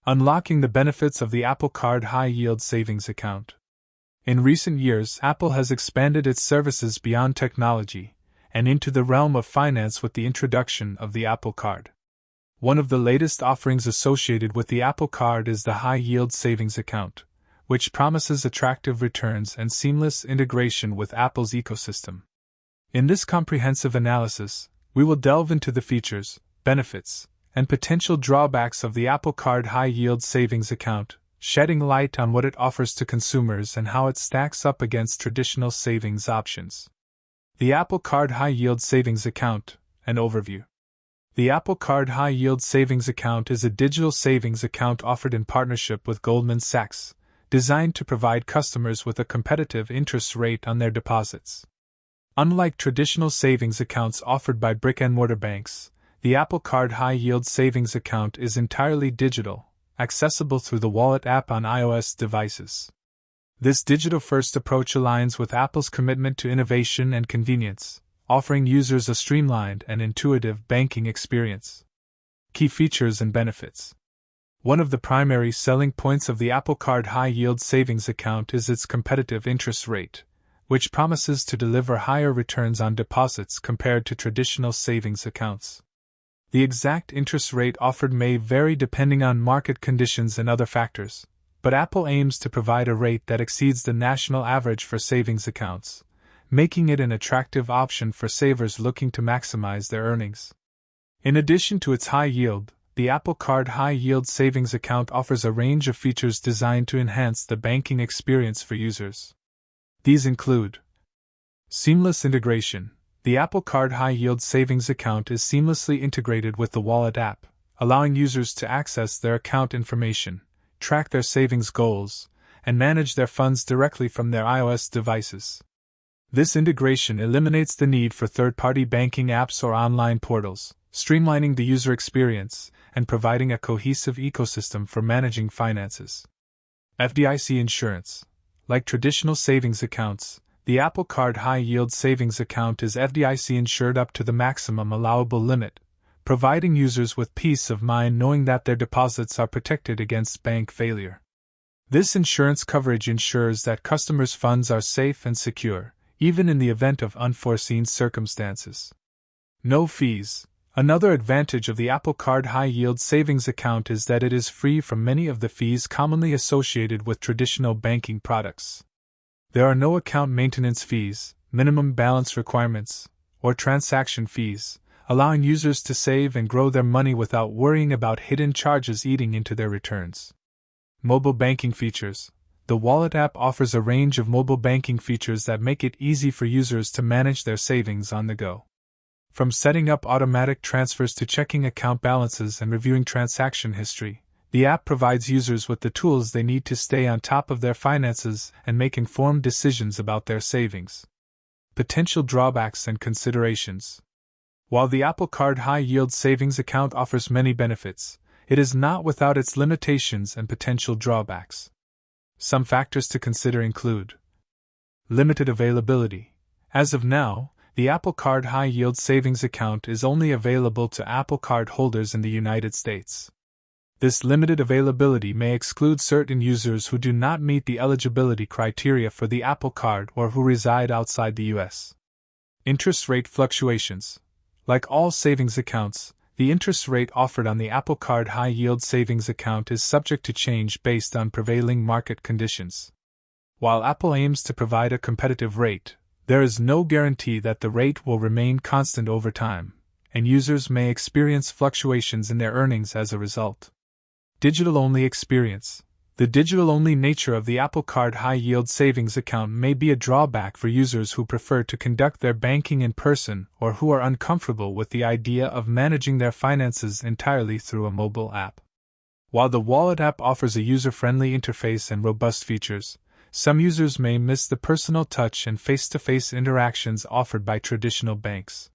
Unlocking the benefits of the Apple Card high-yield savings account. In recent years, Apple has expanded its services beyond technology and into the realm of finance with the introduction of the Apple Card. One of the latest offerings associated with the Apple Card is the high-yield savings account, which promises attractive returns and seamless integration with Apple's ecosystem. In this comprehensive analysis, we will delve into the features, benefits, and potential drawbacks of the Apple Card high-yield savings account, shedding light on what it offers to consumers and how it stacks up against traditional savings options. The Apple Card high-yield savings account, an overview. The Apple Card high-yield savings account is a digital savings account offered in partnership with Goldman Sachs, designed to provide customers with a competitive interest rate on their deposits. Unlike traditional savings accounts offered by brick-and-mortar banks, the Apple Card high-yield savings account is entirely digital, accessible through the Wallet app on iOS devices. This digital-first approach aligns with Apple's commitment to innovation and convenience, offering users a streamlined and intuitive banking experience. Key features and benefits. One of the primary selling points of the Apple Card high-yield savings account is its competitive interest rate, which promises to deliver higher returns on deposits compared to traditional savings accounts. The exact interest rate offered may vary depending on market conditions and other factors, but Apple aims to provide a rate that exceeds the national average for savings accounts, making it an attractive option for savers looking to maximize their earnings. In addition to its high yield, the Apple Card high-yield savings account offers a range of features designed to enhance the banking experience for users. These include seamless integration. The Apple Card high-yield savings account is seamlessly integrated with the Wallet app, allowing users to access their account information, track their savings goals, and manage their funds directly from their iOS devices. This integration eliminates the need for third-party banking apps or online portals, streamlining the user experience and providing a cohesive ecosystem for managing finances. FDIC Insurance. Like traditional savings accounts, the Apple Card high-yield savings account is FDIC insured up to the maximum allowable limit, providing users with peace of mind knowing that their deposits are protected against bank failure. This insurance coverage ensures that customers' funds are safe and secure, even in the event of unforeseen circumstances. No fees. Another advantage of the Apple Card high-yield savings account is that it is free from many of the fees commonly associated with traditional banking products. There are no account maintenance fees, minimum balance requirements, or transaction fees, allowing users to save and grow their money without worrying about hidden charges eating into their returns. Mobile banking features. The Wallet app offers a range of mobile banking features that make it easy for users to manage their savings on the go. From setting up automatic transfers to checking account balances and reviewing transaction history, the app provides users with the tools they need to stay on top of their finances and make informed decisions about their savings. Potential drawbacks and considerations. While the Apple Card high-yield savings account offers many benefits, it is not without its limitations and potential drawbacks. Some factors to consider include limited availability. As of now, the Apple Card high-yield savings account is only available to Apple Card holders in the United States. This limited availability may exclude certain users who do not meet the eligibility criteria for the Apple Card or who reside outside the U.S. Interest rate fluctuations. Like all savings accounts, the interest rate offered on the Apple Card high-yield savings account is subject to change based on prevailing market conditions. While Apple aims to provide a competitive rate, there is no guarantee that the rate will remain constant over time, and users may experience fluctuations in their earnings as a result. Digital-only experience. The digital-only nature of the Apple Card high-yield savings account may be a drawback for users who prefer to conduct their banking in person or who are uncomfortable with the idea of managing their finances entirely through a mobile app. While the Wallet app offers a user-friendly interface and robust features, some users may miss the personal touch and face-to-face interactions offered by traditional banks.